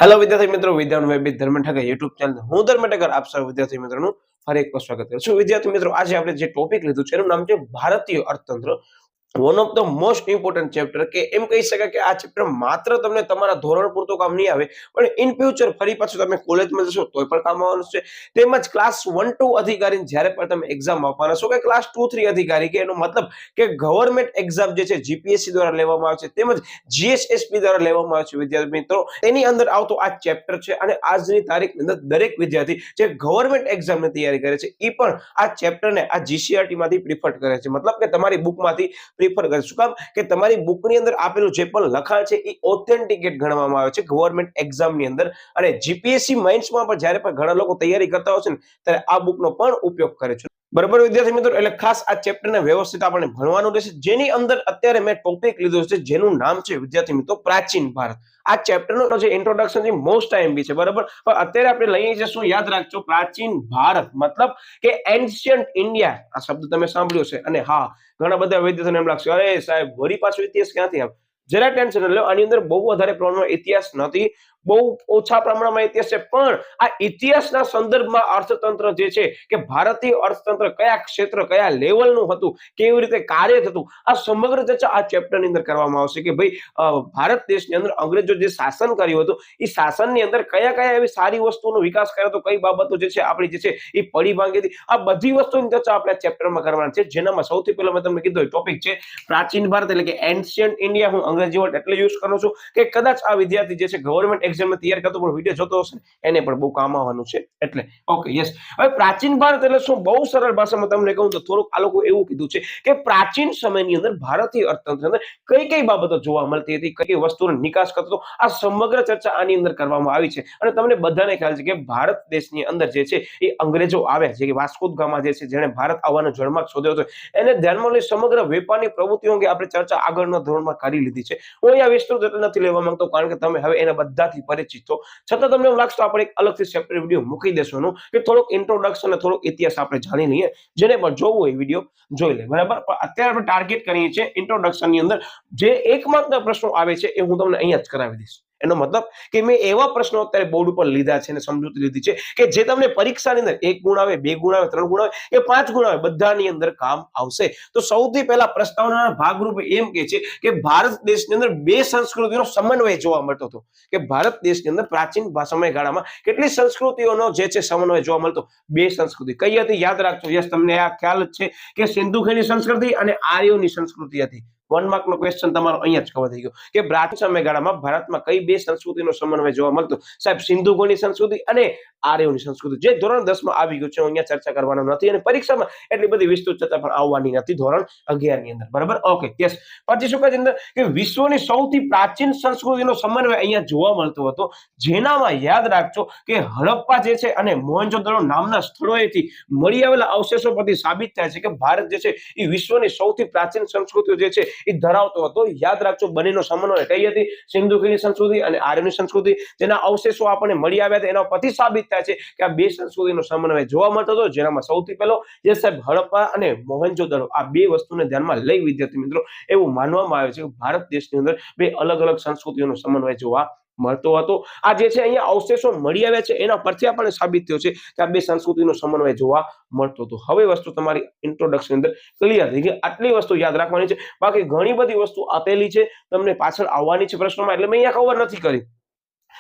Hello વિદ્યાર્થી મિત્રો, વિદ્યાનું વેબિક ધર્મ ઠાકર યુટ્યુબ ચેનલ હું ધર્મ ઠાકર આપ સૌ વિદ્યાર્થી મિત્રોનું ફરી એક સ્વાગત કરું છું. વિદ્યાર્થી મિત્રો, આજે આપણે જે ટોપિક લીધું છે એનું નામ છે ભારતીય અર્થતંત્ર. One of the most important chapter, કે એમ કહી શકાય કે આ ચેપ્ટર માત્ર તમને તમારા ધોરણ પૂરતું કામ નહીં આવે, પણ ઇન ફ્યુચર ફરી પાછું તમે કોલેજમાં જશો તોય પણ કામ આવવાનું છે. તેમજ ક્લાસ 1-2 અધિકારી જ્યારે પણ તમે એક્ઝામ આપવાના છો, કે ક્લાસ 2-3 અધિકારી, કે એનો મતલબ કે ગવર્મેન્ટ એક્ઝામ જે છે જીપીએસસી દ્વારા લેવામાં આવે છે, તેમજ જીએસએસપી દ્વારા લેવામાં આવે છે વિદ્યાર્થી મિત્રો, તેની અંદર આવતો આ ચેપ્ટર છે. અને આજની તારીખની અંદર દરેક વિદ્યાર્થી જે ગવર્મેન્ટ એક્ઝામની તૈયારી કરે છે એ પણ આ ચેપ્ટરને આ જીસીઆરટી માંથી પ્રિફર કરે છે. મતલબ કે તમારી બુકમાંથી પ્રિફર કરે. શું કામ? કે તમારી બુકની અંદર આપેલું જે પણ લખાણ છે એ ઓથેન્ટિકેટ ગણવામાં આવે છે ગવર્મેન્ટ એક્ઝામની અંદર. અને જીપીએસસી માઇન્સમાં પણ જ્યારે પણ ઘણા લોકો તૈયારી કરતા હોય છે ને, ત્યારે આ બુકનો પણ ઉપયોગ કરે છે. બરાબર વિદ્યાર્થી મિત્રો, એટલે ખાસ આ ચેપ્ટરને વ્યવસ્થિત આપણે ભણવાનું રહેશે, જેની અંદર અત્યારે મેં ટોપિક લીધો છે જેનું નામ છે વિદ્યાર્થી મિત્રો પ્રાચીન ભારત. આ ચેપ્ટરનો જે ઇન્ટ્રોડક્શન છે મોસ્ટ ટાઈમ છે, બરાબર, પણ અત્યારે આપણે લઈએ છીએ શું? યાદ રાખજો, પ્રાચીન ભારત મતલબ કે એન્શિયન્ટ ઇન્ડિયા. આ શબ્દ તમે સાંભળ્યો છે. અને હા, ઘણા બધા વિદ્યાર્થીઓને એમ લાગશે, અરે સાહેબ વળી પાછો ઇતિહાસ ક્યાંથી આવે? જરા ટેન્શન ન લો, આની અંદર બહુ વધારે પ્રમાણમાં ઇતિહાસ નથી, બહુ ઓછા પ્રમાણમાં ઇતિહાસ છે. પણ આ ઇતિહાસના સંદર્ભમાં અર્થતંત્ર જે છે, કે ભારતીય અર્થતંત્ર કયા ક્ષેત્ર કયા લેવલનું હતું, કેવી રીતે કાર્ય થતું, આ સમગ્ર ચર્ચા આ ચેપ્ટરની અંદર કરવામાં આવશે. કે ભાઈ ભારત દેશની અંદર અંગ્રેજો જે શાસન કર્યું હતું, એ શાસનની અંદર કયા કયા એવી સારી વસ્તુનો વિકાસ કર્યો હતો, કઈ બાબતો જે છે આપણી જે છે એ પડી ભાંગી હતી, આ બધી વસ્તુની ચર્ચા આપણે આ ચેપ્ટરમાં કરવાની છે. જેનામાં સૌથી પહેલા મેં તમને કીધું ટોપિક છે પ્રાચીન ભારત, એટલે કે એન્શિયન્ટ ઇન્ડિયા. હું અંગ્રેજી વર્ડ એટલે યુઝ કરું છું કે કદાચ આ વિદ્યાર્થી જે છે ગવર્મેન્ટ એક્ઝામ તૈયાર કરતો પણ વિડીયો જોતો હશે, એને પણ બહુ કામ આવવાનું છે. એટલે ઓકે, યસ. હવે પ્રાચીન ભારત એટલે શું? બહુ સરળ ભાષામાં તમને કહું તો થોડુંક આ લોકો એવું કીધું છે કે પ્રાચીન સમયની અંદર ભારતીય અર્થતંત્રની અંદર કઈ કઈ બાબતો જોવા મળતી હતી, કઈ કઈ વસ્તુનો નિકાસ કરતો, આ સમગ્ર ચર્ચા આની અંદર કરવામાં આવી છે. અને તમને બધાને ખ્યાલ છે કે ભારત દેશની અંદર જે છે એ અંગ્રેજો આવ્યા છે, કે વાસ્કો દ ગામા જે છે, જેણે ભારત આવવાનો જળમાર્ગ શોધ્યો હતો, એને ધ્યાનમાં લઈ સમગ્ર વેપારની પ્રવૃત્તિઓ અંગે આપણે ચર્ચા આગળના ધોરણમાં કરી લીધી છે. હું અહીંયા વિસ્તૃત એટલે નથી લેવા માંગતો, કારણ કે તમે હવે એના બધાથી પરિચિત છો. છતાં તમને એવું લાગશે આપણે એક અલગથી સેપરેટ વિડીયો મૂકી દેશું, કે થોડુંક ઇન્ટ્રોડક્શન અને થોડોક ઇતિહાસ આપણે જાણી લઈએ. જેને પણ જોવું હોય વિડીયો જોઈ લે, બરાબર. પણ અત્યારે આપણે ટાર્ગેટ કરીએ છીએ ઇન્ટ્રોડક્શનની અંદર જે એકમાત્ર પ્રશ્નો આવે છે એ હું તમને અહીંયા જ કરાવી દઈશ. એનો મતલબ કે મેં એવા પ્રશ્નો અત્યારે બોર્ડ ઉપર લીધા છે અને સમજૂતી લીધી છે કે જે તમને પરીક્ષાની અંદર 1 ગુણ આવે, 2 ગુણ આવે, 3 ગુણ આવે, કે 5 ગુણ આવે, બધાની અંદર કામ આવશે. તો સૌથી પહેલા પ્રસ્તાવનાના ભાગરૂપે એમ કહે છે કે ભારત દેશની અંદર બે સંસ્કૃતિનો સમન્વય જોવા મળતો હતો. કે ભારત દેશની અંદર પ્રાચીન સમયગાળામાં કેટલી સંસ્કૃતિઓનો જે છે સમન્વય જોવા મળતો? બે સંસ્કૃતિ. કઈ હતી? યાદ રાખજો. યસ, તમને આ ખ્યાલ જ છે કે સિંધુ ખીણની સંસ્કૃતિ અને આર્યોની સંસ્કૃતિ હતી. 1 માર્કનો ક્વેશ્ચન તમારો અહીંયા જ કવર થઈ ગયો કે પ્રાચીન સમયગાળામાં ભારતમાં કઈ બે સંસ્કૃતિનો સમન્વય જોવા મળતો? સાહેબ, સિંધુ ખીણની સંસ્કૃતિ અને આર્યોની સંસ્કૃતિ. જે ધોરણ 10 માં આવી ગયું છે, અહીંયા ચર્ચા કરવાનો નથી, અને પરીક્ષામાં એટલી બધી વિસ્તૃત ચર્ચા પણ આવવાની નથી ધોરણ 11 ની અંદર, બરાબર. Okay, yes. પછી શું કહે છે અંદર કે વિશ્વની સૌથી પ્રાચીન સંસ્કૃતિનો સમન્વય અહીંયા જોવા મળતો હતો, જેનામાં યાદ રાખજો કે હડપ્પા જે છે અને મોહેંજો-દડો નામના સ્થળોએથી મળી આવેલા અવશેષો પરથી સાબિત થાય છે કે ભારત જે છે એ વિશ્વની સૌથી પ્રાચીન સંસ્કૃતિઓ જે છે એ ધરાવતો હતો. યાદ રાખજો, બંનેનો સમન્વય કઈ હતી? સિંધુ ખીણની સંસ્કૃતિ અને આર્યની સંસ્કૃતિ. જેના અવશેષો આપણને મળી આવ્યા હતા, એના પરથી સાબિત થાય છે કે આ બે સંસ્કૃતિનો સમન્વય જોવા મળતો હતો. જેનામાં સૌથી પહેલો જે સાહેબ હડપ્પા અને મોહેંજો-દડો, આ બે વસ્તુને ધ્યાનમાં લઈ વિદ્યાર્થી મિત્રો એવું માનવામાં આવે છે કે ભારત દેશની અંદર બે અલગ અલગ સંસ્કૃતિઓનો સમન્વય જોવા મળતો હતો. આ જે છે અહીંયા અવશેષો મળી આવ્યા છે, એના પરથી આપણને સાબિત થયો છે કે આ બે સંસ્કૃતિનો સમન્વય જોવા મળતો હતો. હવે વસ્તુ તમારી ઇન્ટ્રોડક્શન અંદર ક્લિયર થઈ ગઈ. આટલી વસ્તુ યાદ રાખવાની છે. બાકી ઘણી બધી વસ્તુ આપેલી છે, તમને પાછળ આવવાની છે પ્રશ્નોમાં, એટલે મેં અહીંયા કવર નથી કરી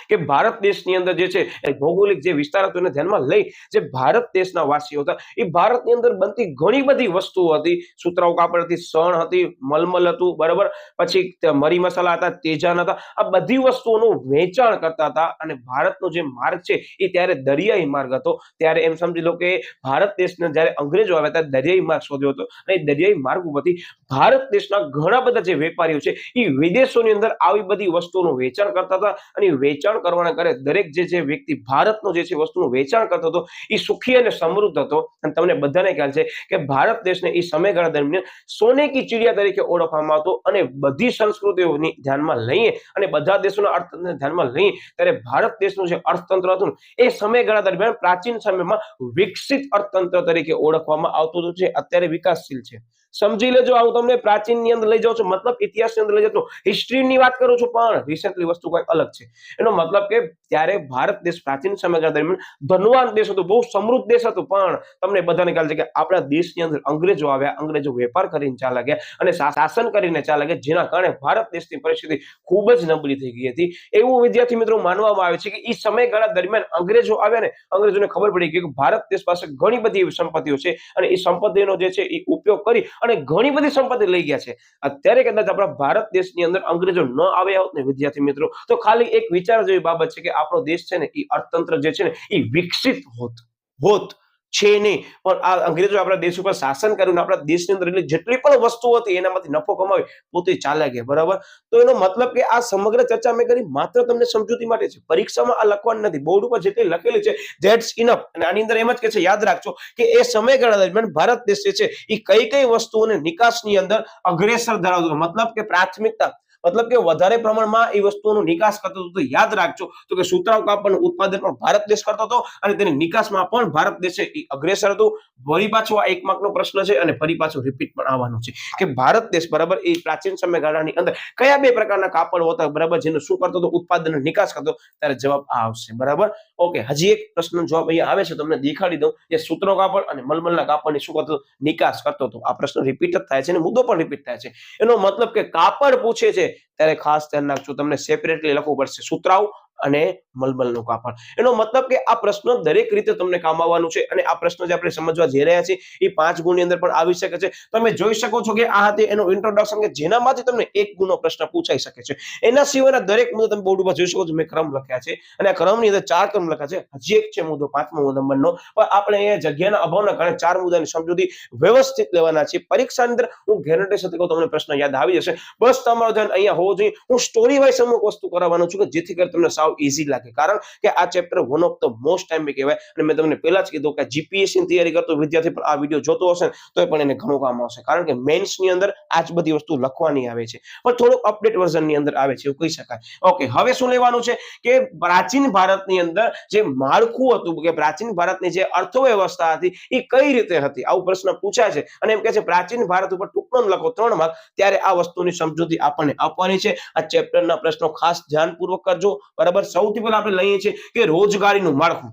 કે ભારત દેશની અંદર જે છે એ ભૌગોલિક જે વિસ્તાર હતો એને ધ્યાનમાં લઈ જે ભારત દેશના વાસીઓ હતા એ ભારતની અંદર બનતી ઘણી બધી વસ્તુઓ હતી. સુતરાઉ કાપડ હતી, શણ હતી, મલમલ હતું, બરાબર. પછી મરી મસાલા હતા, તેજાન હતા. આ બધી વસ્તુઓનું વેચાણ કરતા હતા. અને ભારતનો જે માર્ગ છે એ ત્યારે દરિયાઈ માર્ગ હતો. ત્યારે એમ સમજી લો કે ભારત દેશને જ્યારે અંગ્રેજો આવ્યા ત્યારે દરિયાઈ માર્ગ શોધ્યો હતો, અને દરિયાઈ માર્ગ ઉપરથી ભારત દેશના ઘણા બધા જે વેપારીઓ છે એ વિદેશોની અંદર આવી બધી વસ્તુઓનું વેચાણ કરતા હતા. અને વેચાણ કરવાના કરે દરેક જે વ્યક્તિ ભારતનો જે છે વસ્તુનું વેચાણ કરતો હતો એ સુખી અને સમૃદ્ધ હતો. અને તમને બધાને ખ્યાલ છે કે ભારત દેશને એ સમયગાળા દરમિયાન સોને કી ચિડિયા તરીકે ઓળખવામાં આવતો. અને બધી સંસ્કૃતિઓની ધ્યાનમાં લઈએ અને બધા દેશોના અર્થતંત્રને ધ્યાનમાં લઈએ ત્યારે ભારત દેશનું જે અર્થતંત્ર હતું એ સમયગાળા દરમિયાન પ્રાચીન સમયમાં વિકસિત અર્થતંત્ર તરીકે ઓળખવામાં આવતું હતું, જે અત્યારે વિકાસશીલ છે. સમજી લેજો, હું તમને પ્રાચીનની અંદર લઈ જાઉં છું, મતલબ ઇતિહાસની અંદર લઈ જાઉં છું, હિસ્ટ્રીની વાત કરું છું, પણ રિસેન્ટલી વસ્તુ કંઈક અલગ છે. એનો મતલબ કે ત્યારે ભારત દેશ પ્રાચીન સમયગાળા દરમિયાન ધનવાન દેશ હતો, બહુ સમૃદ્ધ દેશ હતો, પણ તમને બધાને ખ્યાલ છે કે આપણા દેશની અંદર અંગ્રેજો આવ્યા, અંગ્રેજો વેપાર કરીને ચાલ્યા ગયા અને શાસન કરીને ચાલ્યા ગયા, જેના કારણે ભારત દેશની પરિસ્થિતિ ખૂબ જ નબળી થઈ ગઈ હતી. એવું વિદ્યાર્થી મિત્રો માનવામાં આવે છે કે એ સમયગાળા દરમિયાન અંગ્રેજો આવ્યા ને અંગ્રેજોને ખબર પડી ગઈ કે ભારત દેશ પાસે ઘણી બધી એવી સંપત્તિઓ છે અને એ સંપત્તિનો જે છે એ ઉપયોગ કરી અને ઘણી બધી સંપત્તિ લઈ ગયા છે. અત્યારે કદાચ આપણા ભારત દેશની અંદર અંગ્રેજો ન આવ્યા હોત ને વિદ્યાર્થી મિત્રો, તો ખાલી એક વિચાર જેવી બાબત છે કે આપણો દેશ છે ને એ અર્થતંત્ર જે છે ને એ વિકસિત હોત છે નહીં. પણ આ અંગ્રેજો આપણા દેશ ઉપર શાસન કર્યું, આપણા દેશની અંદર જેટલી પણ વસ્તુઓ હતી એનામાંથી નફો કમાવી પોતે ચાલ્યા ગયા. બરાબર, તો એનો મતલબ કે આ સમગ્ર ચર્ચા મેં કરી માત્ર તમને સમજૂતી માટે છે, પરીક્ષામાં આ લખવાનું નથી. બોર્ડ ઉપર જેટલી લખેલી છે ધેટ્સ ઇનફ. અને આની અંદર એમ જ કે છે, યાદ રાખજો કે એ સમયગાળા દરમિયાન ભારત દેશ જે છે એ કઈ કઈ વસ્તુઓને નિકાસની અંદર અગ્રેસર ધરાવતો, મતલબ કે પ્રાથમિકતા, મતલબ કે વધારે પ્રમાણમાં એ વસ્તુઓનો નિકાસ કરતો હતો. યાદ રાખજો તો કે સુતરાઉ કાપડનું ઉત્પાદન પણ ભારત દેશ કરતો હતો અને તેની નિકાસમાં પણ ભારત દેશ એ અગ્રેસર હતું. ફરી પાછો આ 1 માર્કનો પ્રશ્ન છે અને ફરી પાછો રિપીટ પણ આવવાનો છે કે ભારત દેશ બરાબર એ પ્રાચીન સમયગાળાની અંદર કયા 2 પ્રકારના કાપડ હતા બરાબર, જેનું શું કરતો હતો, ઉત્પાદન અને નિકાસ કરતો. ત્યારે જવાબ આ આવશે. બરાબર, ઓકે. હજી એક પ્રશ્નનો જવાબ અહીંયા આવે છે, તમને દેખાડી દઉં. એ સુતરાઉ કાપડ અને મલમલના કાપડની શું કરતો, નિકાસ કરતો હતો. આ પ્રશ્ન રિપીટ જ થાય છે અને મુદ્દો પણ રિપીટ થાય છે. એનો મતલબ કે કાપડ પૂછે છે ત્યારે ખાસ ધ્યાન રાખજો, તમને સેપરેટલી લખવું પડશે, સુતરાઉ અને મલમલનું કાપડ. એનો મતલબ કે આ પ્રશ્ન દરેક રીતે તમને કામ આવવાનું છે અને આ પ્રશ્ન જે આપણે સમજવા જઈ રહ્યા છીએ એ 5 ગુણની અંદર પણ આવી શકે છે. તમે જોઈ શકો છો કે આ હતી એનો ઇન્ટ્રોડક્શન કે જેનામાંથી તમને 1 ગુણનો પ્રશ્ન પૂછાઈ શકે છે. એના સિવાયના દરેક મુદ્દો તમે બોર્ડ ઉપર જોઈ શકો છો, મેં ક્રમ લખ્યા છે અને આ ક્રમની અંદર 4 ક્રમ લખ્યા છે. હજી એક છે મુદ્દો 5મો નંબરનો, પણ આપણે અહીંયા જગ્યાના અભાવના કારણે 4 મુદ્દાની સમજૂતી વ્યવસ્થિત લેવાના છે. પરીક્ષાની અંદર હું ગેરંટી સાથે કહું તમને પ્રશ્ન યાદ આવી જશે. બસ તમારું ધ્યાન અહીંયા હોવું જોઈએ. હું સ્ટોરી વાઇઝ અમુક વસ્તુ કરાવવાનો છું કે જેથી કરી તમને સાવ ઈઝી લાગે, કારણ કે આ chapter one of the most time કહેવાય. અને મેં તમને પહેલા જ કીધું કે જીપીએસસી ની તૈયારી કરતો વિદ્યાર્થી પણ આ વિડીયો જોતો હશે તો પણ એને ઘણું કામ આવશે, કારણ કે મેન્સ ની અંદર આ જ બધી વસ્તુ લખવાની આવે છે, પણ થોડુંક અપડેટ વર્ઝન ની અંદર આવે છે એવું કહી શકાય. ઓકે, હવે શું લેવાનું છે કે પ્રાચીન ભારતની અંદર જે માળખું હતું, કે પ્રાચીન ભારતની જે અર્થવ્યવસ્થા હતી એ કઈ રીતે હતી, આવું પ્રશ્ન પૂછાય છે. અને એમ કે છે પ્રાચીન ભારત ઉપર ટૂંકમાં લખો 3 માર્ક, ત્યારે આ વસ્તુની સમજૂતી આપણને આપવાની છે. આ ચેપ્ટરના પ્રશ્નો ખાસ ધ્યાનપૂર્વક કરજો. બરાબર, સૌથી પહેલા આપણે લઈએ છીએ કે રોજગારીનું માળખું,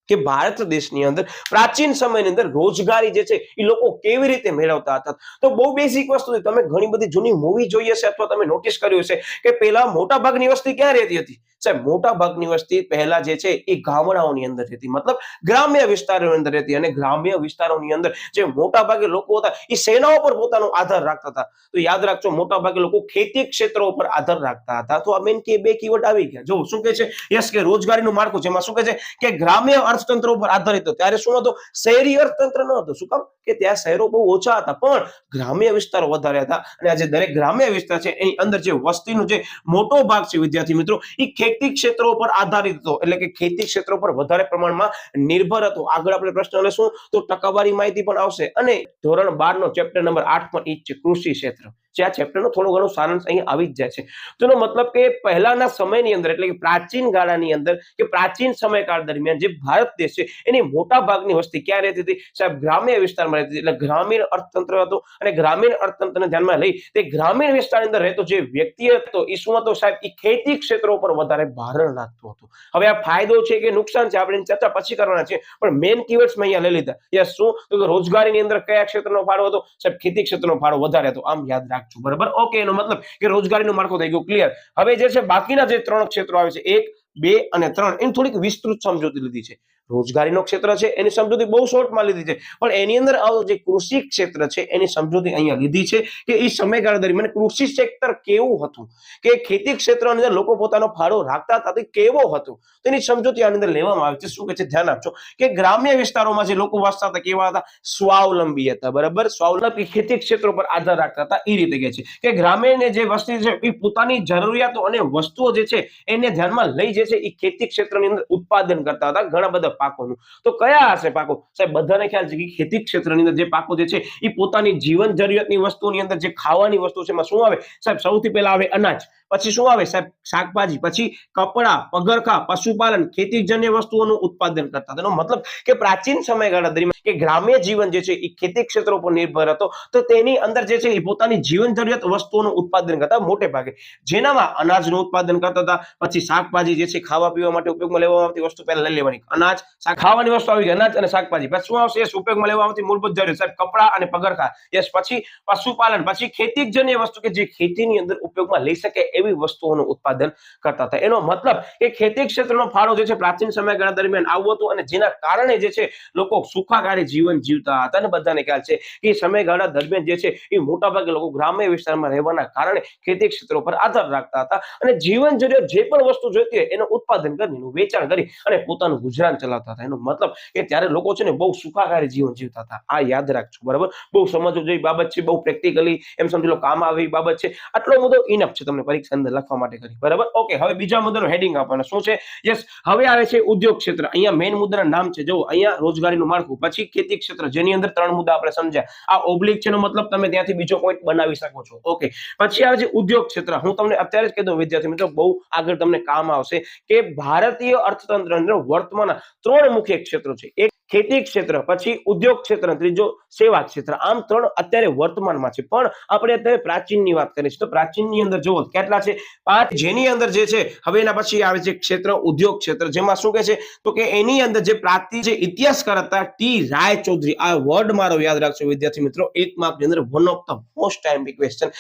કે ભારત દેશની અંદર પ્રાચીન સમયની અંદર રોજગારી જે છે એ લોકો કેવી રીતે મેળવતા હતા. તો બહુ બેસિક વસ્તુ છે. તમે ઘણી બધી જૂની મૂવી જોઈ હશે અથવા તમે નોટિસ કર્યું હશે કે પહેલા મોટા ભાગની વસ્તી ક્યાં રહેતી હતી સાહેબ? મોટા ભાગની વસ્તી પહેલા જે છે એ ગામડાઓની અંદર રહેતી, મતલબ ગ્રામ્ય વિસ્તારોની અંદર રહેતી. અને ગ્રામ્ય વિસ્તારોની અંદર જે મોટા ભાગે લોકો હતા એ શેના ઉપર પોતાનો આધાર રાખતા હતા? તો યાદ રાખજો, મોટા ભાગે લોકો ખેતી ક્ષેત્રો ઉપર આધાર રાખતા હતા. તો આ મેન કે 2 કીવર્ડ આવી ગયા. જો શું કહે છે, યસ, કે રોજગારીનું માળખું, જેમાં શું કહે છે કે ગ્રામ્ય અર્થતંત્ર ઉપર આધારિત હતો. ત્યારે શું હતું, શહેરી અર્થતંત્ર ન હતું. શું કામ? કે ત્યાં શહેરો બહુ ઓછા હતા પણ ગ્રામ્ય વિસ્તારો વધારે હતા. અને આજે દરેક ગ્રામ્ય વિસ્તાર છે એની અંદર જે વસ્તીનો જે મોટો ભાગ છે વિદ્યાર્થી મિત્રો, એ ખેતી ક્ષેત્રો ઉપર આધારિત હતો, એટલે કે ખેતી ક્ષેત્રો પર વધારે પ્રમાણમાં નિર્ભર હતો. આગળ આપણે પ્રશ્ન લેશું તો ટકાવારી માહિતી પણ આવશે. અને ધોરણ 12 નો ચેપ્ટર નંબર 8 પણ ઈ છે, કૃષિ ક્ષેત્ર. જે આ ચેપ્ટરનો થોડો ઘણો સારાંશ અહીં આવી જ જાય છે. તો એનો મતલબ કે પહેલાના સમયની અંદર, એટલે કે પ્રાચીન ગાળાની અંદર, કે પ્રાચીન સમયકાળ દરમિયાન જે ભારત દેશ છે એની મોટા ભાગની વસ્તી ક્યાં રહેતી હતી સાહેબ? ગ્રામ્ય વિસ્તારમાં રહેતી. એટલે ગ્રામીણ અર્થતંત્ર હતું અને ગ્રામીણ અર્થતંત્રને ધ્યાનમાં લઈ તે ગ્રામીણ વિસ્તારની અંદર રહેતો જે વ્યક્તિ હતો એ શું હતો સાહેબ? એ ખેતી ક્ષેત્રો પર વધારે ભારણ રાખતું હતું. હવે આ ફાયદો છે કે નુકસાન છે આપણે ચર્ચા પછી કરવાના છે, પણ મેઇન કીવર્ડ્સ મેં અહીંયા લઈ લીધા. યસ, શું તો રોજગારીની અંદર કયા ક્ષેત્રનો ફાળો હતો સાહેબ? ખેતી ક્ષેત્રનો ફાળો વધારે હતો. આમ યાદ રાખજો. બરાબર, ઓકે. એનો મતલબ કે રોજગારીનું માળખું થઈ ગયું ક્લિયર. હવે જે છે બાકીના જે 3 ક્ષેત્રો આવે છે 1, 2 અને 3, એની થોડીક વિસ્તૃત સમજૂતી લીધી છે. રોજગારીનો ક્ષેત્ર છે એની સમજૂતી બહુ શોર્ટમાં લીધી છે, પણ એની અંદર જે કૃષિ ક્ષેત્ર છે એની સમજૂતી અહીંયા લીધી છે કે એ સમયગાળા દરમિયાન કૃષિ સેક્ટર કેવું હતું, કે ખેતી ક્ષેત્રની અંદર લોકો પોતાનો ફાળો રાખતા હતા તે કેવો હતો, તેની સમજૂતી આની અંદર લેવામાં આવે છે. શું કહે છે, ધ્યાન આપજો કે ગ્રામ્ય વિસ્તારોમાં જે લોકો વસતા હતા કેવા હતા? સ્વાવલંબી હતા. બરાબર, સ્વાવલંબી ખેતી ક્ષેત્રો પર આધાર રાખતા હતા. એ રીતે કહે છે કે ગ્રામ્ય જે વસ્તી છે એ પોતાની જરૂરિયાતો અને વસ્તુઓ જે છે એને ધ્યાનમાં લઈ જે છે એ ખેતી ક્ષેત્રની અંદર ઉત્પાદન કરતા હતા ઘણા બધા પાકોનું. તો કયા હશે પાકો સાહેબ? બધાને ખ્યાલ છે કે ખેતી ક્ષેત્રની અંદર જે પાકો જે છે એ પોતાની જીવન જરૂરિયાતની વસ્તુની અંદર જે ખાવાની વસ્તુ છે એમાં શું આવે સાહેબ? સૌથી પહેલા આવે અનાજ. પછી શું આવે સાહેબ? શાકભાજી, પછી કપડા, પગરખા, પશુપાલન, ખેતીજન્ય વસ્તુઓનું ઉત્પાદન કરતા. તેનો મતલબ કે પ્રાચીન સમયગાળા દરમિયાન કે ગ્રામ્ય જીવન જે છે એ ખેતી ક્ષેત્રો પર નિર્ભર હતો, તો તેની અંદર જે છે એ પોતાની જીવન જરૂરિયાત વસ્તુઓનું ઉત્પાદન કરતા મોટે ભાગે, જેનામાં અનાજનું ઉત્પાદન કરતા હતા. પછી શાકભાજી જે છે ખાવા પીવા માટે ઉપયોગમાં લેવામાં આવતી વસ્તુ પહેલા લઈ લેવાની, અનાજ, ખાવાની વસ્તુ આવી ગઈ, અનાજ અને શાકભાજી. પછી શું આવશે? ઉપયોગમાં લેવામાં આવતી મૂળભૂત જરૂરિયાત સાહેબ કપડા અને પગરખા. યસ. પછી પશુપાલન, પછી ખેતીજન્ય વસ્તુ કે જે ખેતીની અંદર ઉપયોગમાં લઈ શકે એવી વસ્તુઓનું ઉત્પાદન કરતા હતા. એનો મતલબ કે ખેતી ક્ષેત્રનો ફાળો જે છે પ્રાચીન સમયગાળા દરમિયાન આવું હતું, અને જેના કારણે જે છે લોકો સુખાકારી જીવન જીવતા હતા. અને બધાને ખ્યાલ છે કે સમયગાળા દરમિયાન જે છે એ મોટાભાગે લોકો ગ્રામ્ય વિસ્તારમાં રહેવાના કારણે ખેતી ક્ષેત્રો પર આધાર રાખતા હતા, અને જીવન જરૂરિયાત જે પણ વસ્તુ જોઈતી હોય એનું ઉત્પાદન કરીને વેચાણ કરી અને પોતાનું ગુજરાન ચલાવતા હતા. એનો મતલબ કે ત્યારે લોકો છે ને બહુ સુખાકારી જીવન જીવતા હતા. આ યાદ રાખજો, બરાબર? બહુ સમજવું જેવી બાબત છે, બહુ પ્રેક્ટિકલી એમ સમજી લો કામ આવે એવી બાબત છે. આટલો મુદ્દો ઇનફ છે તમને પરીક્ષા અંદર લખવા માટે કરી, બરાબર? ઓકે, હવે બીજા મુદ્દાનું હેડિંગ આપવાનું શું છે? યસ, હવે આવે છે ઉદ્યોગ ક્ષેત્ર. અહીંયા મેઇન મુદ્દાના નામ છે, જો અહીંયા રોજગારીનું માળખું, પછી ખેતી ક્ષેત્ર, જેની અંદર 3 મુદ્દા આપણે સમજ્યા. આ ઓબ્લિક છે નો મતલબ તમે ત્યાંથી બીજો પોઈન્ટ બનાવી શકો છો. ઓકે, પછી આવે છે ઉદ્યોગ ક્ષેત્ર. હું તમને અત્યારે જ કહી દઉં વિદ્યાર્થી મિત્રો, બહુ આગળ તમને કામ આવશે કે ભારતીય અર્થતંત્ર અંદર વર્તમાન 3 મુખ્ય ક્ષેત્રો છે. એક ખેતી ક્ષેત્ર, પછી ઉદ્યોગ ક્ષેત્ર, ત્રીજો સેવા ક્ષેત્ર. આમ 3 અત્યારે વર્તમાનમાં છે, પણ આપણે અત્યારે પ્રાચીનની વાત કરીએ છીએ. તો પ્રાચીનની અંદર જુઓ કેટલા છે? 5. જેની અંદર જે છે હવે એના પછી આવે છે ક્ષેત્ર ઉદ્યોગ ક્ષેત્ર, જેમાં શું કહે છે તો કે એની અંદર જે પ્રાચીન જે ઇતિહાસકાર હતા ટી રાય ચૌધરી. આ વર્ડ મારો યાદ રાખજો વિદ્યાર્થી મિત્રો, એક માર્કની અંદર one of the most time question.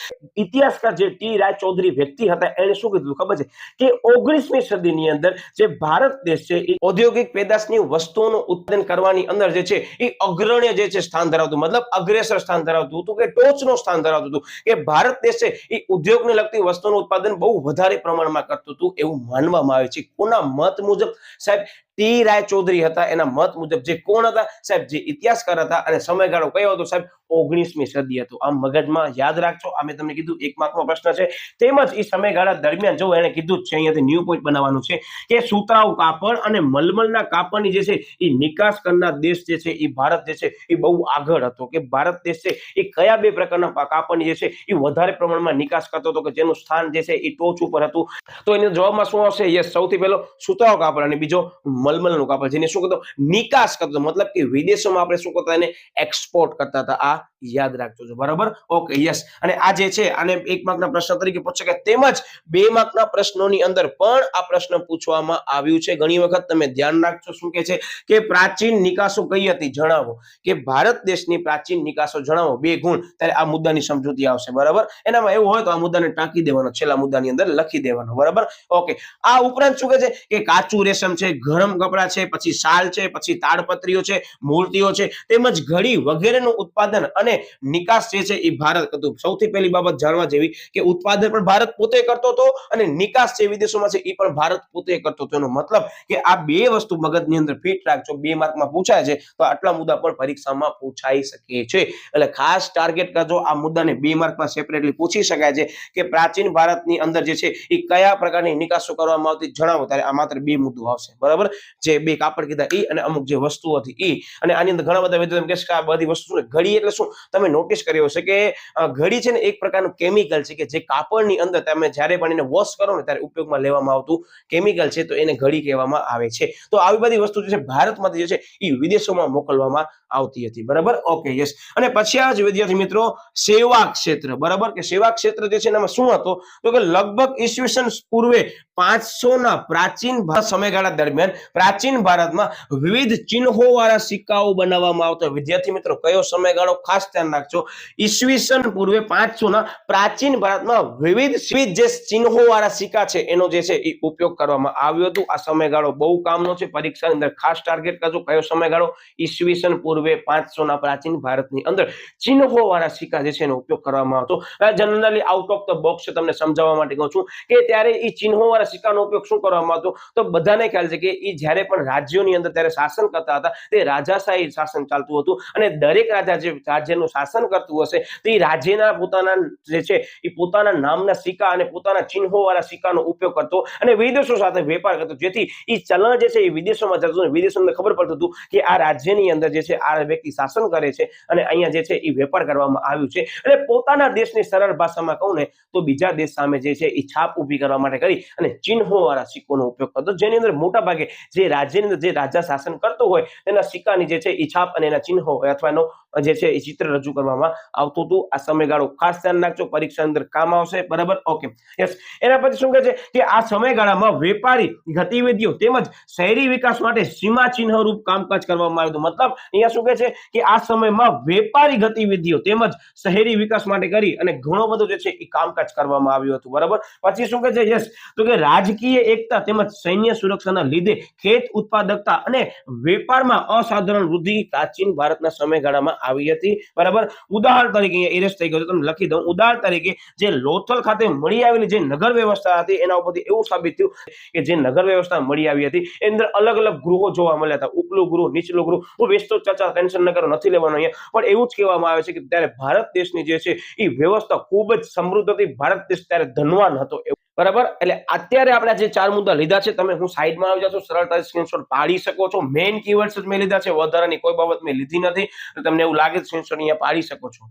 ઇતિહાસકાર જે ટી રાય ચૌધરી વ્યક્તિ હતા, એને શું કીધું ખબર છે કે 19મી સદીની અંદર જે ભારત દેશ છે એ ઔદ્યોગિક પેદાશની વસ્તુઓનું ઉત્પાદન કરવાની અંદર જે છે એ અગ્રણ્ય જે છે સ્થાન ધરાવતું, મતલબ અગ્રેસર સ્થાન ધરાવતું હતું, કે ટોચનું સ્થાન ધરાવતું હતું, કે ભારત દેશ છે એ ઉદ્યોગને લગતી વસ્તુઓનું ઉત્પાદન બહુ વધારે પ્રમાણમાં કરતું હતું એવું માનવામાં આવે છે. કોના મત મુજબ? સાહેબ ટી રાય ચૌધરી હતા, એના મત મુજબ. જે કોણ હતા? સાહેબ જે ઇતિહાસકાર હતા, અને સમયગાળો કયો હતો સાહેબ? 19મી સદી હતો. આમ મગજમાં યાદ રાખજો. આ મેં તમને કીધું 1 માર્કનો પ્રશ્ન છે. તેમજ એ સમયગાળા દરમિયાન જો એને કીધું છે, અહીંયાથી ન્યૂ પોઈન્ટ બનાવવાનું છે કે સુતરાઉ કાપડ અને મલમલના કાપડની જે છે એ નિકાસ કરનાર દેશ જે છે એ ભારત જે છે એ બહુ આગળ હતો. કે ભારત દેશ છે એ કયા 2 પ્રકારના કાપડની જે છે એ વધારે પ્રમાણમાં નિકાસ કરતો હતો, કે જેનું સ્થાન જે છે એ ટોચ ઉપર હતું? તો એના જવાબમાં શું આવશે? યસ, સૌથી પહેલો સુતરાઉ કાપડ, અને બીજો મલમલનું કાપડ, જેને શું કહેતો? નિકાસ કરતો, મતલબ કે વિદેશોમાં આપણે શું કરતા? એને એક્સપોર્ટ કરતા હતા. આ યાદ રાખજો, બરાબર? Okay, yes. અને આ જે છે આને 1 માર્કના પ્રશ્ન તરીકે પૂછે કે તેમજ 2 માર્કના પ્રશ્નોની અંદર પણ આ પ્રશ્ન પૂછવામાં આવ્યું છે. ઘણી વખત તમે ધ્યાન રાખજો, શું કહે છે કે પ્રાચીન નિકાસો કઈ હતી જણાવો, કે ભારત દેશની પ્રાચીન નિકાસો જણાવો, 2 ગુણ. ત્યારે આ મુદ્દાની સમજૂતી આવશે, બરાબર? એનામાં એવું હોય તો આ મુદ્દાને ટાંકી દેવાનો, છેલ્લા મુદ્દાની અંદર લખી દેવાનો, બરાબર? ઓકે, આ ઉપરાંત શું કહે છે કે કાચું રેશમ છે, ગરમ કપડા છે, પછી શાલ છે, પછી તાડપત્રીઓ છે, મૂર્તિઓ છે, તેમજ ઘડી વગેરેનું ઉત્પાદન અને નિકાસ જે છે એ ભારત કરતું. સૌથી પહેલી બાબત જાણવા જેવી કે ઉત્પાદન પણ ભારત પોતે કરતો હતો, અને નિકાસ જે વિદેશોમાં છે એ પણ ભારત પોતે કરતો હતો. એનો મતલબ કે આ 2 વસ્તુ મગજની અંદર ફિટ રાખજો. 2 માર્કમાં પૂછાય છે તો આટલા મુદ્દા પણ પરીક્ષામાં પૂછાઈ શકે છે. એટલે ખાસ ટાર્ગેટ કરજો. આ મુદ્દાને 2 માર્કમાં સેપરેટલી પૂછી શકાય છે કે પ્રાચીન ભારતની અંદર જે છે એ કયા પ્રકારની નિકાસો કરવામાં આવતી જણાવો. ત્યારે આ માત્ર 2 મુદ્દો આવશે, બરાબર? જે 2 કાપડ કીધા એ, અને અમુક જે વસ્તુઓ હતી એ. અને આની અંદર ઘણા બધા વિદ્યાર્થીઓ કહેશે કે આ બધી વસ્તુ ઘડી એટલે શું? તમે નોટિસ કર્યો હશે કે ઘડી છે ને એક પ્રકારનું કેમિકલ છે, કે જે કાપડની અંદર તમે જ્યારે પણ એને વોશ કરો ને ત્યારે ઉપયોગમાં લેવામાં આવતું કેમિકલ છે, તો એને ઘડી કહેવામાં આવે છે. તો આવી બધી વસ્તુ જે છે ભારતમાંથી જે છે એ વિદેશોમાં મોકલવામાં આવતી હતી, બરાબર? Okay, yes. અને પછી આ જ વિદ્યાર્થી મિત્રો સેવા ક્ષેત્ર, બરાબર? કે સેવા ક્ષેત્ર જે છે એમાં શું હતો તો કે લગભગ ઈસવીસન પૂર્વે 500 ના પ્રાચીન સમયગાળા દરમિયાન પ્રાચીન ભારતમાં વિવિધ ચિહ્નો વાળા સિક્કાઓ બનાવવામાં આવતા. વિદ્યાર્થી મિત્રો કયો સમયગાળો? ખાસ ધ્યાન રાખજો. ઈસવીસન પૂર્વે 500 ના પ્રાચીન ભારતમાં વિવિધ જે ચિહ્નો વાળા સિક્કા છે એનો જે છે એ ઉપયોગ કરવામાં આવ્યો હતો. આ સમયગાળો બહુ કામનો છે. પરીક્ષાની અંદર ખાસ ટાર્ગેટ કરજો. કયો સમયગાળો? ઈસવીસન પૂર્વે 500 ના પ્રાચીન ભારતની અંદર ચિહ્નો વાળા સિક્કા જે છે એનો ઉપયોગ કરવામાં આવતો. Generally out of the box તમને સમજાવવા માટે કહું છું કે ત્યારે એ ચિહ્નો વાળા વાળા સિક્કાનો ઉપયોગ શું કરવામાં આવતો, તો બધાને ખ્યાલ છે કે એ જ્યારે પણ રાજ્યોની અંદર ત્યારે શાસન કરતા હતા તે રાજાશાહી શાસન ચાલતું હતું અને દરેક રાજા જે રાજ્યનું શાસન કરતું હશે તે રાજ્યના પોતાના જે છે એ પોતાના નામના સિક્કા અને પોતાના ચિહ્નો વાળા સિક્કાનો ઉપયોગ કરતો અને વિદેશો સાથે વેપાર કરતો, જેથી એ ચલણ જે છે એ વિદેશોમાં જતું, વિદેશોને ખબર પડતું હતું કે આ રાજ્યની અંદર જે છે આ વ્યક્તિ શાસન કરે છે અને અહીંયા જે છે એ વેપાર કરવામાં આવ્યું છે અને પોતાના દેશની સરળ ભાષામાં કહું ને તો બીજા દેશ સામે જે છે એ છાપ ઊભી કરવા માટે કરી અને ચિહ્નો વાળા સિક્કોનો ઉપયોગ કરતો, જેની અંદર મોટા ભાગે જે રાજ્યની અંદર જે રાજા શાસન કરતો હોય તેના સિક્કાની જે છે એ છાપ અને એના ચિહ્નો અથવા એનો જે છે એ ચિત્ર રજૂ કરવામાં આવતું હતું. આ સમયગાળો ખાસ ધ્યાન રાખજો, પરીક્ષા અંદર કામ આવશે. બરાબર, ઓકે, યસ. એના પછી શું કહે છે કે આ સમયગાળામાં વેપારી ગતિવિધિઓ તેમજ શહેરી વિકાસ માટે સીમા ચિહ્ન રૂપ કામકાજ કરવામાં આવ્યું હતું. મતલબ અહીંયા શું કહે છે કે આ સમયમાં વેપારી ગતિવિધિઓ તેમજ શહેરી વિકાસ માટે કરી અને ઘણો બધો જે છે એ કામકાજ કરવામાં આવ્યું હતું. બરાબર, પછી શું કહે છે, યસ, તો કે રાજકીય એકતા તેમજ સૈન્ય સુરક્ષાના લીધે ખેત ઉત્પાદકતા અને વેપારમાં અસાધારણ વૃદ્ધિ પ્રાચીન ભારતના સમયગાળામાં આવી હતી. બરાબર, ઉદાહરણ તરીકે અહીંયા ઇરેઝ થઈ ગયું, તમને લખી દઉં. ઉદાહરણ તરીકે જે લોથલ ખાતે મળી આવેલી જે નગર વ્યવસ્થા હતી એના ઉપરથી એવું સાબિત થયું કે જે નગર વ્યવસ્થા મળી આવી હતી એની અંદર અલગ અલગ ગૃહો જોવા મળ્યા હતા, ઉપલું ગૃહ, નીચલું ગૃહ. હું વિસ્તૃત ચર્ચા ટેન્શન ન કરો, નથી લેવાનો અહીંયા, પણ એવું જ કહેવામાં આવે છે કે ત્યારે ભારત દેશની જે છે એ વ્યવસ્થા ખૂબ જ સમૃદ્ધ હતી, ભારત દેશ ત્યારે ધનવાન હતો. બરાબર, એટલે અત્યારે આપણે જે ચાર મુદ્દા લીધા છે તમે હું સાઈડમાં આવી જશો, સરળતાથી સ્ક્રીનશોટ પાડી શકો છો. મેઇન કીવર્ડ્સ જ મેં લીધા છે, વધારાની કોઈ બાબત મેં લીધી નથી. તમને એવું લાગે તો સ્ક્રીનશોટ અહીંયા પાડી શકો છો.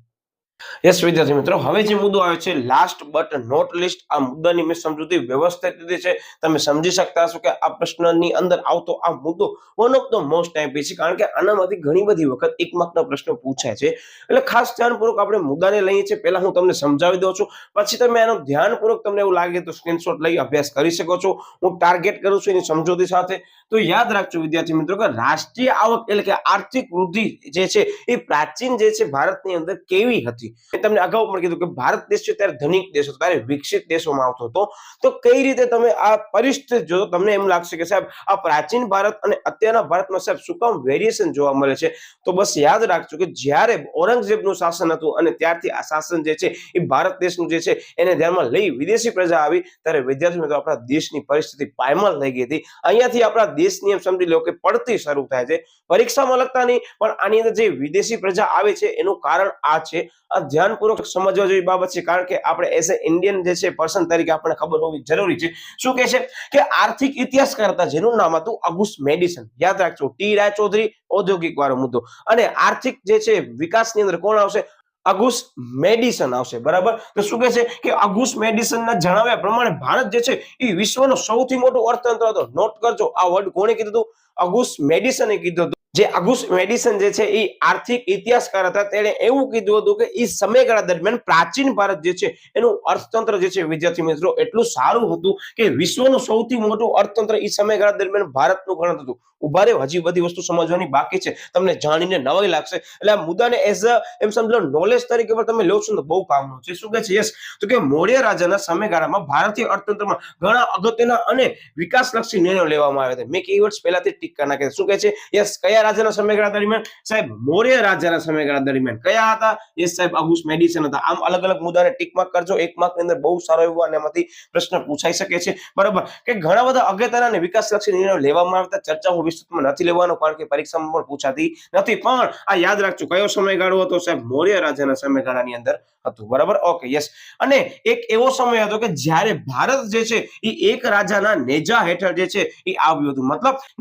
યસ વિદ્યાર્થી મિત્રો, હવે જે મુદ્દો આવે છે લાસ્ટ બટ નોટ લિસ્ટ, આ મુદ્દાની મેં સમજૂતી વ્યવસ્થિત રીતે છે, તમે સમજી શકતા હશો કે આ પ્રશ્નની અંદર આવતો આ મુદ્દો વન ઓફ ધ મોસ્ટ ટાઈપી છે, કારણ કે આનામાંથી ઘણી બધી વખત એક માર્કના પ્રશ્નો પૂછાય છે. એટલે ખાસ ધ્યાનપૂર્વક આપણે મુદ્દાને લઈએ છીએ. પહેલા હું તમને સમજાવી દઉં છું, પછી તમે એનો ધ્યાનપૂર્વક તમને એવું લાગે તો સ્ક્રીનશોટ લઈ અભ્યાસ કરી શકો છો. હું ટાર્ગેટ કરું છું એની સમજૂતી સાથે. તો યાદ રાખજો વિદ્યાર્થી મિત્રો કે રાષ્ટ્રીય આવક એટલે કે આર્થિક વૃદ્ધિ જે છે એ પ્રાચીન જે છે ભારતની અંદર કેવી હતી. તમને અગાઉ પણ કીધું કે ભારત દેશ છે ત્યારે ધનિક દેશ હતો, ત્યારે વિકસિત દેશોમાં આવતો હતો. તો કઈ રીતે તમે આ પરિસ્થિતિ જો તમને એમ લાગશે કે સાહેબ આ પ્રાચીન ભારત અને અત્યારના ભારતમાં સાહેબ શું કામ વેરિએશન જોવા મળે છે, તો બસ યાદ રાખજો કે જ્યારે ઔરંગઝેબનું શાસન હતું અને ત્યારથી આ શાસન જે છે એ ભારત દેશનું જે છે એને ધ્યાનમાં લઈ વિદેશી પ્રજા આવી, ત્યારે વિદ્યાર્થી મિત્રો આપણા દેશની પરિસ્થિતિ પાયમાલ થઈ ગઈ હતી. અહીંયાથી આપણા દેશની એમ સમજી લો કે પડતી શરૂ થાય છે. પરીક્ષામાં લગતા નહીં, પણ આની અંદર જે વિદેશી પ્રજા આવે છે એનું કારણ આ છે. આ ધ્યાનપૂર્વક સમજવા જેવી બાબત છે, કારણ કે આપણે એઝ એ ઇન્ડિયન જે છે પર્સન તરીકે આપણને ખબર હોવી જરૂરી છે. શું કહે છે કે આર્થિક ઇતિહાસકાર હતા જેનું નામ હતું ઓગસ્ટ મેડિસન. યાદ રાખજો, ટી રાય ચૌધરી, ઔદ્યોગિક વાળો મુદ્દો. અને આર્થિક જે છે વિકાસની અંદર કોણ આવશે? ઓગસ્ટ મેડિસન આવશે. બરાબર, તો શું કહે છે કે ઓગસ્ટ મેડિસનના જણાવ્યા પ્રમાણે ભારત જે છે એ વિશ્વનો સૌથી મોટો અર્થતંત્ર હતો. નોટ કરજો, આ વર્ડ કોણે કીધું હતું? ઓગસ્ટ મેડિસને કીધું હતું. જે ઓગસ્ટ મેડિસન જે છે એ આર્થિક ઇતિહાસકાર હતા, તેણે એવું કીધું હતું કે એ સમયગાળા દરમિયાન પ્રાચીન ભારત જે છે એનું અર્થતંત્ર જે છે વિદ્યાર્થી મિત્રો એટલું સારું હતું કે વિશ્વનું સૌથી મોટું અર્થતંત્ર એ સમયગાળા દરમિયાન ભારતનું ગણાતું હતું. ઉભા રહ્યો, હજી બધી વસ્તુ સમજવાની બાકી છે, તમને જાણીને નવાઈ લાગશે. એટલે આ મુદ્દાને એઝ અ એમ સમજો નોલેજ તરીકે પણ તમે લો છો તો બહુ કામનું છે. શું કહે છે? યસ, તો કે મૌર્ય રાજાના સમયગાળામાં ભારતીય અર્થતંત્રમાં ઘણા અગત્યના અને વિકાસલક્ષી નિર્ણયો લેવામાં આવ્યા હતા. મેં કીવર્ડ્સ પહેલાથી ટીક કરી નાખ્યા. શું કહે છે? યસ, કયા રાજાના સમયગાળા દરમિયાન? સાહેબ મૌર્ય રાજાના સમયગાળા દરમિયાન. કયા હતા? યસ સાહેબ, ઓગસ્ટ મેડિસન હતા. આમ અલગ અલગ મુદ્દાને ટીક માર્ક કરજો. એક માર્કની અંદર બહુ સારો એવો અને એમાંથી પ્રશ્ન પૂછાઈ શકે છે. બરાબર, કે ઘણા બધા અગત્યના અને વિકાસલક્ષી નિર્ણયો લેવામાં આવતા. ચર્ચા હું વિસ્તૃતમાં નથી લેવાનો, કારણ કે પરીક્ષામાં પણ પૂછાતી નથી. પણ આ યાદ રાખજો કયો સમયગાળો હતો? સાહેબ મૌર્ય રાજાના સમયગાળાની અંદર હતું. બરાબર, ઓકે, યસ. અને એક એવો સમય હતો કે જ્યારે ભારત જે છે એ એક રાજાના નેજા હેઠળ જે છે એ આવ્યું હતું.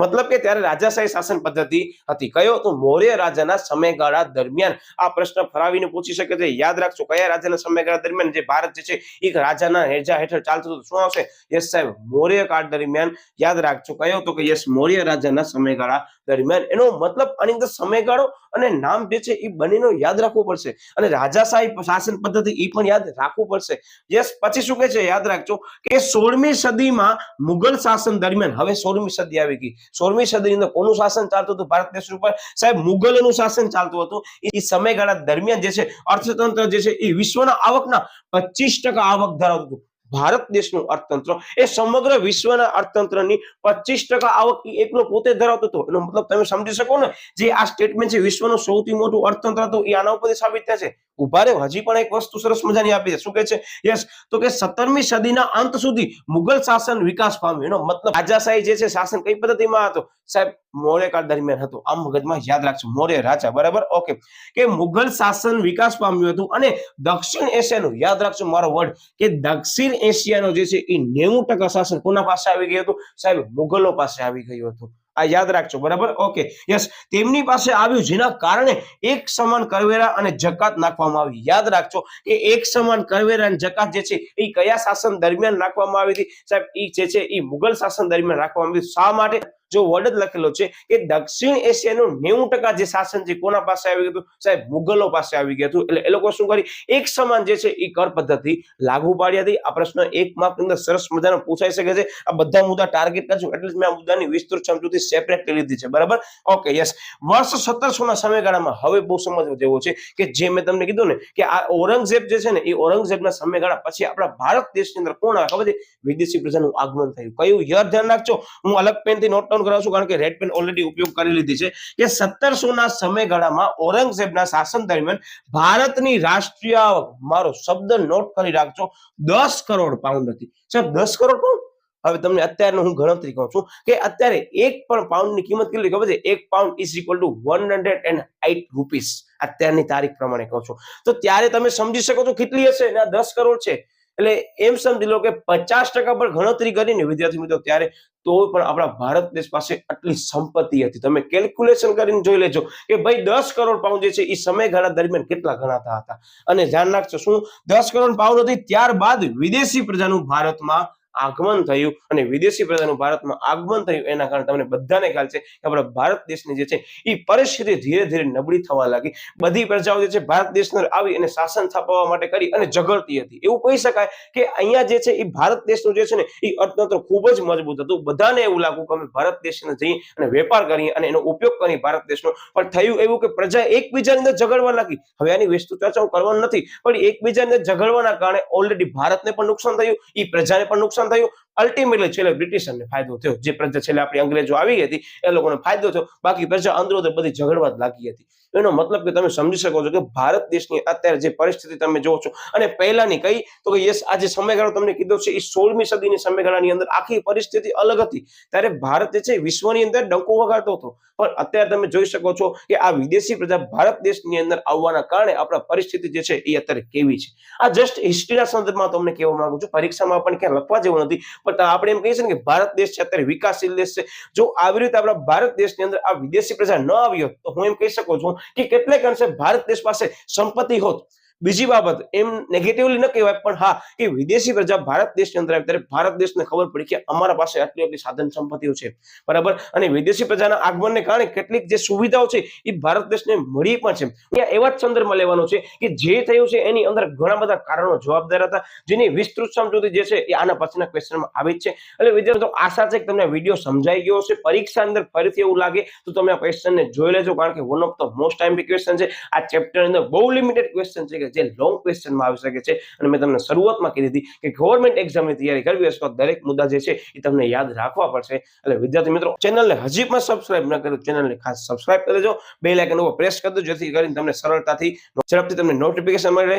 મતલબ કે ત્યારે રાજાશાહી શાસન પદ્ધતિ હતી. કયો? તો મૌર્ય રાજાના સમયગાળા દરમિયાન. આ પ્રશ્ન ફરાવીને પૂછી શકે છે. યાદ રાખજો કયા રાજાના સમયગાળા દરમિયાન જે ભારત જે છે એક રાજાના નેજા હેઠળ ચાલતું હતું. શું આવશે? યસ સાહેબ, મૌર્ય કાળ દરમિયાન. યાદ રાખજો કયો? તો કે યસ, મૌર્ય રાજાના સમયગાળા દરમિયાન. એનો મતલબ આની અંદર સમયગાળો અને નામ જે છે એ બંનેનો યાદ રાખવું પડશે, અને રાજાશાહી શાસન પદ્ધતિ એ પણ યાદ રાખવું પડશે. યસ, પછી શું કહે છે? યાદ રાખજો કે 16મી સદીમાં મુગલ શાસન દરમિયાન. હવે 16મી સદી આવી ગઈ. 16મી સદીની અંદર કોનું શાસન ચાલતું હતું ભારત દેશ ઉપર? સાહેબ મુગલોનું શાસન ચાલતું હતું. એ સમયગાળા દરમિયાન જે છે અર્થતંત્ર જે છે એ વિશ્વના આવકના 25% આવક ધરાવતું હતું. ભારત દેશનું અર્થતંત્ર એ સમગ્ર વિશ્વના અર્થતંત્રની 25% આવક એકલો પોતે ધરાવતો હતો. એનો મતલબ તમે સમજી શકો ને, જે આ સ્ટેટમેન્ટ છે વિશ્વનું સૌથી મોટું અર્થતંત્ર હતું એ આના ઉપરથી સાબિત થાય છે. ઉભા રહ્યો, હજી પણ એક વસ્તુ સરસ મજાની આપી છે. શું કહે છે? યસ, તો કે 17મી સદીના અંત સુધી મુગલ શાસન વિકાસ પામ્યું. એનો મતલબ રાજાશાહી જે છે શાસન કઈ પદ્ધતિમાં હતો સાહેબ? મૌર્યકાળ દરમિયાન હતો. આમ મગજમાં યાદ રાખજો, મૌર્ય રાજા, બરાબર? ઓકે, કે મુગલ શાસન વિકાસ પામ્યું હતું અને દક્ષિણ એશિયાનું, યાદ રાખજો મારો વર્ડ, કે દક્ષિણ એશિયાનો જે છે એ 90% શાસન કોના પાસે આવી ગયું હતું સાહેબ? મુગલો પાસે આવી ગયું હતું. આ યાદ રાખજો, બરાબર? ઓકે, યસ, તેમની પાસે આવ્યું જેના કારણે એક સમાન કરવેરા અને જકાત નાખવામાં આવી. યાદ રાખજો કે એક સમાન કરવેરા અને જકાત જે છે એ કયા શાસન દરમિયાન નાખવામાં આવી હતી સાહેબ? એ જે છે એ મુગલ શાસન દરમિયાન રાખવામાં આવી. શા માટે? જો વર્ડ જ લખેલો છે કે દક્ષિણ એશિયાનું 90% જે શાસન છે કોના પાસે આવી ગયું હતું સાહેબ? મુગલો પાસે આવી ગયું હતું. એટલે એ લોકો શું કરી? એક સમાન જે છે એ કર પદ્ધતિ લાગુ પાડી હતી. આ પ્રશ્ન એક માર્કની અંદર સરસ મજાનો પૂછાઈ શકે છે. આ બધા મુદ્દા ટાર્ગેટ કરજો, એટલે જ મેં આ મુદ્દાની વિસ્તૃત સમજૂતી સેપરેટ કરી લીધી છે, બરાબર? ઓકે, યસ, વર્ષ 1700 ના સમયગાળામાં હવે બહુ સમજવા જેવો છે કે જે મેં તમને કીધું ને કે આ ઔરંગઝેબ જે છે ને એ ઔરંગઝેબના સમયગાળા પછી આપણા ભારત દેશની અંદર કોણ આવે ખબર છે? વિદેશી પ્રજાનું આગમન થયું. કયું યર ધ્યાન રાખજો, હું અલગ પેનથી નોટ ડાઉન કરાવું છું કારણ કે રેડ પેન ઓલરેડી ઉપયોગ કરી લીધી છે. કે 1700 ના સમયગાળામાં ઔરંગઝેબના શાસન દરમિયાન ભારતની રાષ્ટ્રીય આવક, મારો શબ્દ નોટ કરી રાખજો, 10 કરોડ પાઉન્ડ હતી. સાહેબ 10 કરોડ પાઉન્ડ? હવે તમને અત્યારનું હું ગણતરી કહું છું કે અત્યારે એક પણ પાઉન્ડની કિંમત કેટલી ખબર છે? 1 pound is equal to 108 rupees. અત્યારની તારીખ પ્રમાણે કહું છું. તો ત્યારે તમે સમજી શકો છો કેટલી હશે? 10 કરોડ છે. એટલે એમ સમજી લો કે 50% પર ગણતરી કરીને વિદ્યાર્થી મિત્રો ત્યારે તો પણ આપણા ભારત દેશ પાસે આટલી સંપત્તિ હતી. તમે કેલ્ક્યુલેશન કરીને જોઈ લેજો કે ભાઈ 10 કરોડ પાઉન્ડ જે છે એ સમયગાળા દરમિયાન કેટલા ગણાતા હતા. અને ધ્યાન રાખજો, શું 10 કરોડ પાઉન્ડ હતી ત્યારબાદ વિદેશી પ્રજાનું ભારતમાં આગમન થયું. અને વિદેશી પ્રજાનું ભારતમાં આગમન થયું એના કારણે તમને બધાને ખ્યાલ છે કે આપણા ભારત દેશની જે છે એ પરિસ્થિતિ ધીરે ધીરે નબળી થવા લાગી. બધી પ્રજાઓ જે છે ભારત દેશની આવી અને શાસન સ્થાપવા માટે કરી અને ઝઘડતી હતી. એવું કહી શકાય કે અહીંયા જે છે એ ભારત દેશનું જે છે ને એ અર્થતંત્ર ખૂબ જ મજબૂત હતું. બધાને એવું લાગ્યું કે અમે ભારત દેશને જઈ અને વેપાર કરીએ અને એનો ઉપયોગ કરીએ ભારત દેશનો. પણ થયું એવું કે પ્રજા એકબીજાની અંદર ઝઘડવા લાગી. હવે આની વિસ્તૃત ચર્ચા કરવાનું નથી, પણ એકબીજાની અંદર ઝઘડવાના કારણે ઓલરેડી ભારતને પણ નુકસાન થયું, એ પ્રજાને પણ નુકસાન થયું. અલ્ટિમેટલી છેલ્લે બ્રિટિશરને ફાયદો થયો. જે પ્રજા છેલ્લે આપણી અંગ્રેજો આવી હતી એ લોકોને ફાયદો થયો. બાકી પ્રજા અંદરો બધી ઝઘડવા જ લાગી હતી. એનો મતલબ કે તમે સમજી શકો છો કે ભારત દેશની અત્યારે જે પરિસ્થિતિ તમે જોવો છો અને પહેલાની કઈ તો કે યસ, આ જે સમયગાળો તમને કીધો છે એ 16મી સદીની સમયગાળાની અંદર આખી પરિસ્થિતિ અલગ હતી. ત્યારે ભારત જે છે વિશ્વની અંદર ડંકો વગાડતો હતો. પણ અત્યારે તમે જોઈ શકો છો કે આ વિદેશી પ્રજા ભારત દેશની અંદર આવવાના કારણે આપણા પરિસ્થિતિ જે છે એ અત્યારે કેવી છે. આ જસ્ટ હિસ્ટ્રીના સંદર્ભમાં તમને કહેવા માંગુ છું. પરીક્ષામાં પણ ક્યાં લખવા જેવું નથી, પણ આપણે એમ કહીએ છીએ કે ભારત દેશ છે અત્યારે વિકાસશીલ દેશ છે. જો આવી રીતે આપણા ભારત દેશની અંદર આ વિદેશી પ્રજા ન આવી હોત તો હું એમ કહી શકું છું કે કેટલેક અંશે ભારત દેશ પાસે સંપત્તિ હોત. બીજી બાબત એમ નેગેટિવલી ન કહેવાય, પણ હા કે વિદેશી પ્રજા ભારત દેશની અંદર આવી ત્યારે ભારત દેશને ખબર પડી કે અમારા પાસે આટલી આટલી સાધન સંપત્તિઓ છે, બરાબર? અને વિદેશી પ્રજાના આગમનને કારણે કેટલીક જે સુવિધાઓ છે એ ભારત દેશને મળી પણ છે. અહીંયા એવા જ સંદર્ભમાં લેવાનો છે કે જે થયું છે એની અંદર ઘણા બધા કારણો જવાબદાર હતા, જેની વિસ્તૃત સમજૂતી જે છે એ આના પછીના ક્વેશ્ચનમાં આવી જ છે. એટલે વિદ્યાર્થીઓ આશા છે કે તમને વિડીયો સમજાઈ ગયો હશે. પરીક્ષા અંદર ફરીથી એવું લાગે તો તમે આ ક્વેશ્ચનને જોઈ લેજો, કારણ કે one of the most timely question છે. આ ચેપ્ટર અંદર બહુ લિમિટેડ ક્વેશ્ચન છે કે જે લોંગ ક્વેશ્ચનમાં આવી શકે છે. અને મેં તમને શરૂઆતમાં કહી દીધી કે ગવર્મેન્ટ એક્ઝામની તૈયારી કરવી હશે તો દરેક મુદ્દા જે છે એ તમને યાદ રાખવા પડશે. એટલે વિદ્યાર્થી મિત્રો, ચેનલને હજી પણ સબસ્ક્રાઇબ ન કર્યું, ચેનલને ખાસ સબસ્ક્રાઇબ કરી દેજો, બેલ આઇકન ઉપર પ્રેસ કરી દેજો, જેથી કરીને તમને સરળતાથી ઝડપથી તમને નોટિફિકેશન મળી રહે.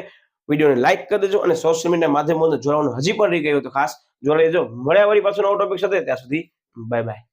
વિડીયોને લાઈક કરી દેજો અને સોશિયલ મીડિયા માધ્યમોને જોડાવાનું હજી પણ રહી ગયું તો ખાસ જોડાઈ દેજો. મળ્યા વળી પાછો નવો ટોપિક સાથે, ત્યાં સુધી બાય બાય.